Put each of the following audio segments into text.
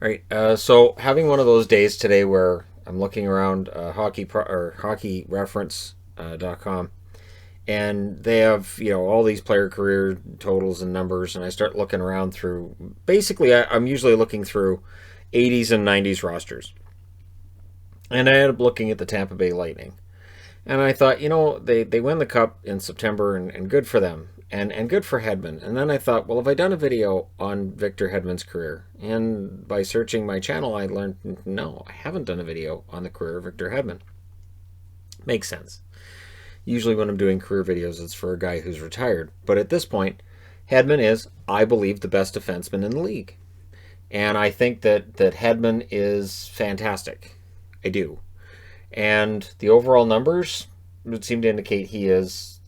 All right. So having one of those days today where I'm looking around hockeyreference.com, and they have all these player career totals and numbers, and I start looking around through. Basically, I'm usually looking through 80s and 90s rosters, and I ended up looking at the Tampa Bay Lightning. And I thought, they win the cup in September, and good for them, and good for Hedman. And then I thought, well, have I done a video on Victor Hedman's career? And by searching my channel, I learned, no, I haven't done a video on the career of Victor Hedman. Makes sense. Usually when I'm doing career videos, it's for a guy who's retired. But at this point, Hedman is, I believe, the best defenseman in the league. And I think that Hedman is fantastic. I do. And the overall numbers would seem to indicate he is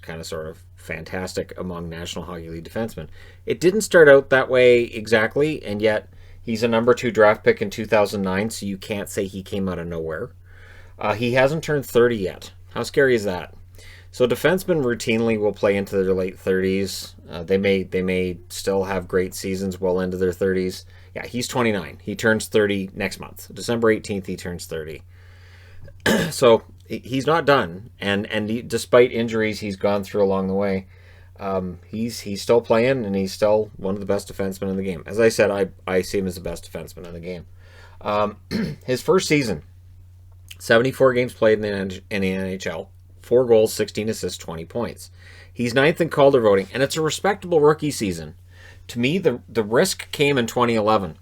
kind of sort of fantastic among National Hockey League defensemen. It didn't start out that way exactly, and yet he's a number 2 draft pick in 2009, so you can't say he came out of nowhere. He hasn't turned 30 yet. How scary is that? So defensemen routinely will play into their late 30s. They may still have great seasons well into their 30s. Yeah, he's 29. He turns 30 next month. December 18th, he turns 30. So he's not done, and despite injuries he's gone through along the way, he's still playing, and he's still one of the best defensemen in the game. As I said, I see him as the best defenseman in the game. His first season, 74 games played in the NHL, 4 goals, 16 assists, 20 points. He's ninth in Calder voting, and it's a respectable rookie season. To me, the risk came in 2011.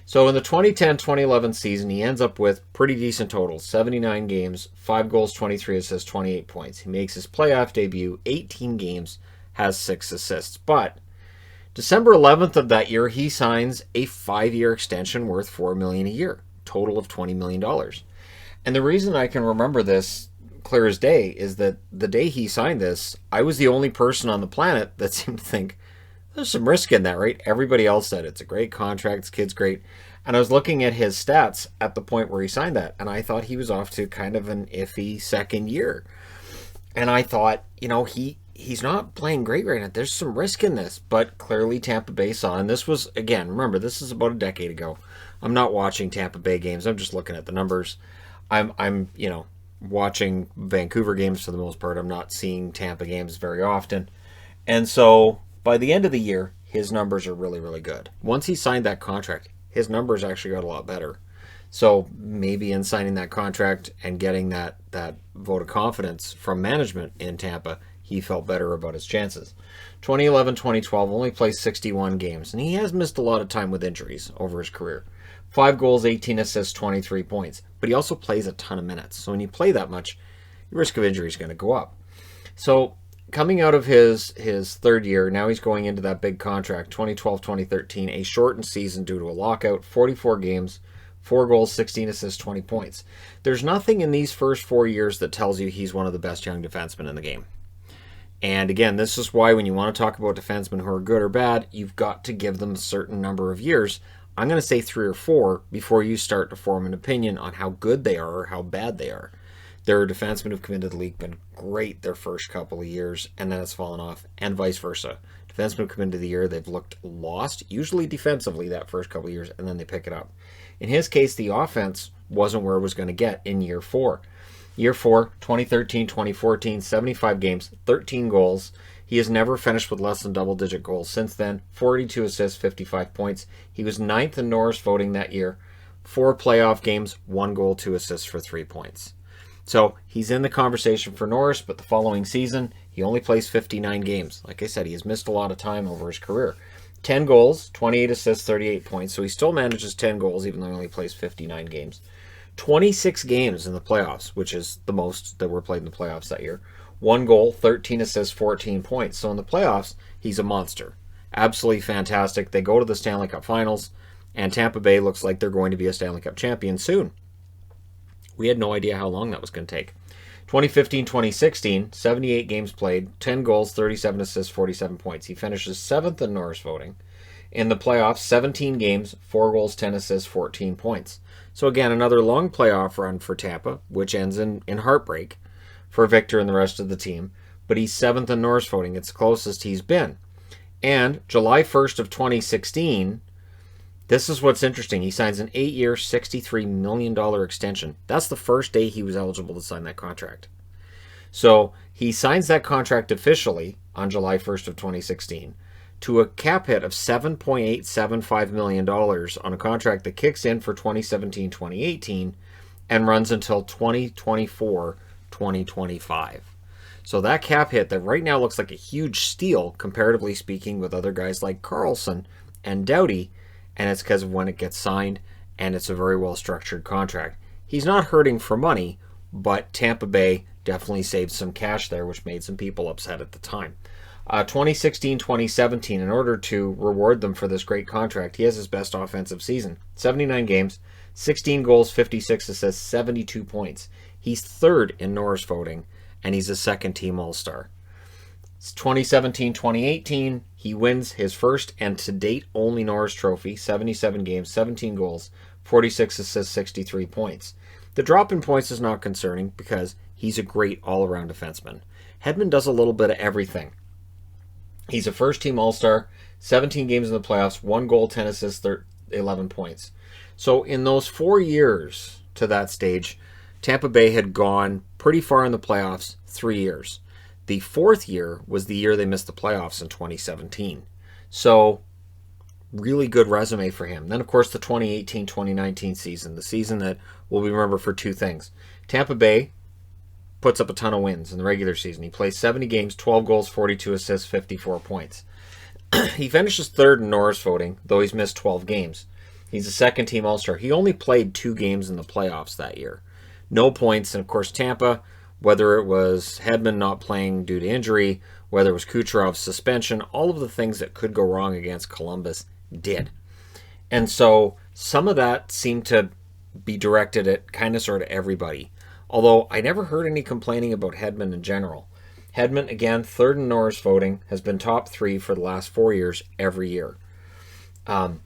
So in the 2010-2011 season, he ends up with pretty decent totals. 79 games, 5 goals, 23 assists, 28 points. He makes his playoff debut, 18 games, has 6 assists. But December 11th of that year, he signs a 5-year extension worth $4 million a year, total of $20 million. And the reason I can remember this clear as day is that the day he signed this, I was the only person on the planet that seemed to think, there's some risk in that, right? Everybody else said it's a great contract, this kid's great. And I was looking at his stats at the point where he signed that, and I thought he was off to kind of an iffy second year. And I thought, he's not playing great right now. There's some risk in this, but clearly Tampa Bay saw, and this was, again, remember, this is about a decade ago. I'm not watching Tampa Bay games. I'm just looking at the numbers. I'm watching Vancouver games for the most part. I'm not seeing Tampa games very often. And so by the end of the year, his numbers are really, really good. Once he signed that contract, his numbers actually got a lot better. So maybe in signing that contract and getting that vote of confidence from management in Tampa, he felt better about his chances. 2011-2012 only plays 61 games, and he has missed a lot of time with injuries over his career. 5 goals, 18 assists, 23 points. But he also plays a ton of minutes. So when you play that much, your risk of injury is going to go up. So coming out of his third year, now he's going into that big contract, 2012-2013, a shortened season due to a lockout, 44 games, 4 goals, 16 assists, 20 points. There's nothing in these first 4 years that tells you he's one of the best young defensemen in the game. And again, this is why when you want to talk about defensemen who are good or bad, you've got to give them a certain number of years. I'm going to say 3 or 4 before you start to form an opinion on how good they are or how bad they are. There are defensemen who've come into the league, been great their first couple of years, and then it's fallen off, and vice versa. Defensemen who come into the year, they've looked lost, usually defensively that first couple of years, and then they pick it up. In his case, the offense wasn't where it was going to get in year 4. Year 4, 2013-2014, 75 games, 13 goals. He has never finished with less than double-digit goals since then. 42 assists, 55 points. He was 9th in Norris voting that year. 4 playoff games, 1 goal, 2 assists for 3 points. So he's in the conversation for Norris, but the following season, he only plays 59 games. Like I said, he has missed a lot of time over his career. 10 goals, 28 assists, 38 points. So he still manages 10 goals, even though he only plays 59 games. 26 games in the playoffs, which is the most that were played in the playoffs that year. 1 goal, 13 assists, 14 points. So in the playoffs, he's a monster. Absolutely fantastic. They go to the Stanley Cup Finals, and Tampa Bay looks like they're going to be a Stanley Cup champion soon. We had no idea how long that was going to take. 2015-2016, 78 games played, 10 goals, 37 assists, 47 points. He finishes 7th in Norris voting. In the playoffs, 17 games, 4 goals, 10 assists, 14 points. So again, another long playoff run for Tampa, which ends in heartbreak for Victor and the rest of the team. But he's 7th in Norris voting. It's the closest he's been. And July 1st of 2016, This is what's interesting. He signs an 8-year, $63 million extension. That's the first day he was eligible to sign that contract. So he signs that contract officially on July 1st of 2016 to a cap hit of $7.875 million on a contract that kicks in for 2017-2018 and runs until 2024-2025. So that cap hit that right now looks like a huge steal, comparatively speaking, with other guys like Carlson and Doughty, and it's because of when it gets signed, and it's a very well-structured contract. He's not hurting for money, but Tampa Bay definitely saved some cash there, which made some people upset at the time. 2016-2017, in order to reward them for this great contract, he has his best offensive season. 79 games, 16 goals, 56 assists, 72 points. He's third in Norris voting, and he's a second-team All-Star. 2017-2018, he wins his first and to-date only Norris Trophy, 77 games, 17 goals, 46 assists, 63 points. The drop in points is not concerning because he's a great all-around defenseman. Hedman does a little bit of everything. He's a first-team All-Star, 17 games in the playoffs, 1 goal, 10 assists, 11 points. So in those 4 years to that stage, Tampa Bay had gone pretty far in the playoffs 3 years. The fourth year was the year they missed the playoffs in 2017. So really good resume for him. Then, of course, the 2018-2019 season, the season that will be remembered for two things. Tampa Bay puts up a ton of wins in the regular season. He plays 70 games, 12 goals, 42 assists, 54 points. He finishes third in Norris voting, though he's missed 12 games. He's a second-team All-Star. He only played 2 games in the playoffs that year. No points, and of course Tampa, whether it was Hedman not playing due to injury, whether it was Kucherov's suspension, all of the things that could go wrong against Columbus did. And so some of that seemed to be directed at kind of sort of everybody. Although I never heard any complaining about Hedman in general. Hedman, again, third in Norris voting, has been top 3 for the last 4 years every year. And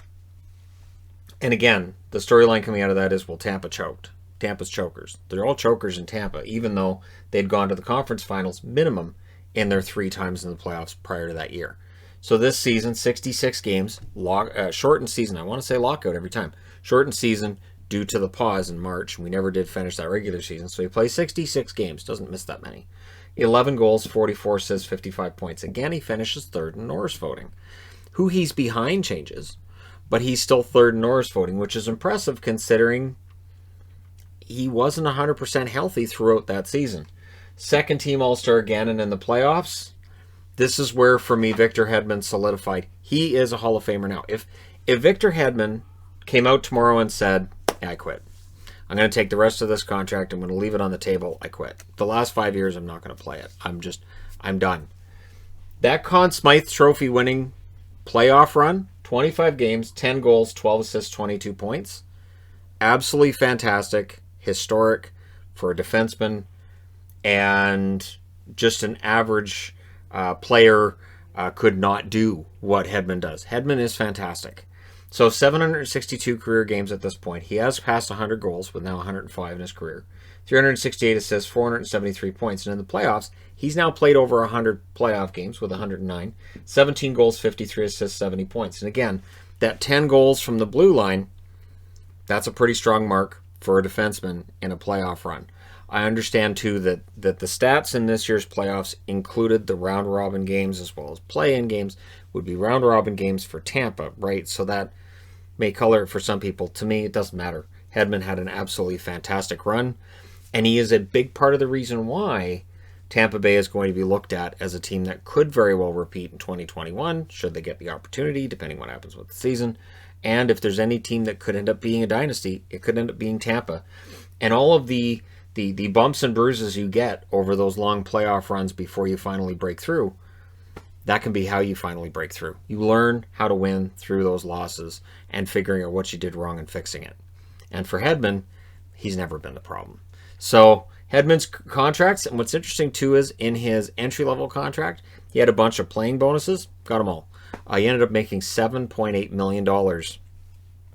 again, the storyline coming out of that is, well, Tampa choked. Tampa's chokers. They're all chokers in Tampa, even though they'd gone to the conference finals minimum in their 3 times in the playoffs prior to that year. So this season, 66 games, shortened season. I want to say lockout every time. Shortened season due to the pause in March. We never did finish that regular season, so he plays 66 games. Doesn't miss that many. 11 goals, 44 assists, 55 points. Again, he finishes third in Norris voting. Who he's behind changes, but he's still third in Norris voting, which is impressive considering he wasn't 100% healthy throughout that season. Second team All-Star again, and in the playoffs, this is where, for me, Victor Hedman solidified. He is a Hall of Famer now. If Victor Hedman came out tomorrow and said, yeah, I quit. I'm going to take the rest of this contract. I'm going to leave it on the table. I quit. The last 5 years, I'm not going to play it. I'm done. That Conn Smythe Trophy winning playoff run, 25 games, 10 goals, 12 assists, 22 points. Absolutely fantastic, historic for a defenseman, and just an average player could not do what Hedman does. Hedman is fantastic. So 762 career games at this point. He has passed 100 goals with now 105 in his career. 368 assists, 473 points. And in the playoffs, he's now played over 100 playoff games with 109. 17 goals, 53 assists, 70 points. And again, that 10 goals from the blue line, that's a pretty strong mark for a defenseman in a playoff run. I understand, too, that the stats in this year's playoffs included the round-robin games as well as play-in games. Would be round-robin games for Tampa, right? So that may color it for some people. To me, it doesn't matter. Hedman had an absolutely fantastic run, and he is a big part of the reason why Tampa Bay is going to be looked at as a team that could very well repeat in 2021, should they get the opportunity, depending what happens with the season. And if there's any team that could end up being a dynasty, it could end up being Tampa. And all of the bumps and bruises you get over those long playoff runs before you finally break through, that can be how you finally break through. You learn how to win through those losses and figuring out what you did wrong and fixing it. And for Hedman, he's never been the problem. So Hedman's contracts, and what's interesting too is in his entry-level contract, he had a bunch of playing bonuses, got them all. He ended up making $7.8 million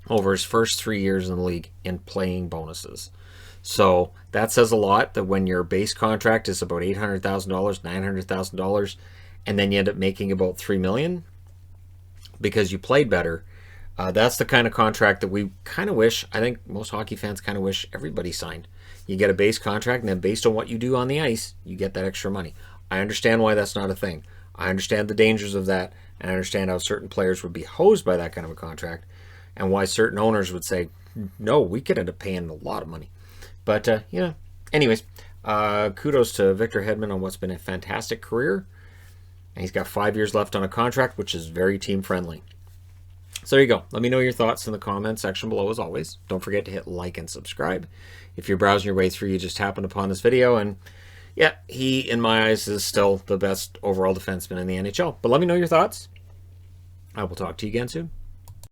over his first 3 years in the league in playing bonuses. So that says a lot, that when your base contract is about $800,000, $900,000, and then you end up making about $3 million because you played better, That's the kind of contract that we kind of wish, I think most hockey fans kind of wish everybody signed. You get a base contract, and then based on what you do on the ice, you get that extra money. I understand why that's not a thing. I understand the dangers of that, and I understand how certain players would be hosed by that kind of a contract, and why certain owners would say, no, we could end up paying a lot of money. But, anyways, kudos to Victor Hedman on what's been a fantastic career. And he's got 5 years left on a contract, which is very team-friendly. So there you go. Let me know your thoughts in the comments section below as always. Don't forget to hit like and subscribe. If you're browsing your way through, you just happened upon this video, and yeah, he, in my eyes, is still the best overall defenseman in the NHL. But let me know your thoughts. I will talk to you again soon.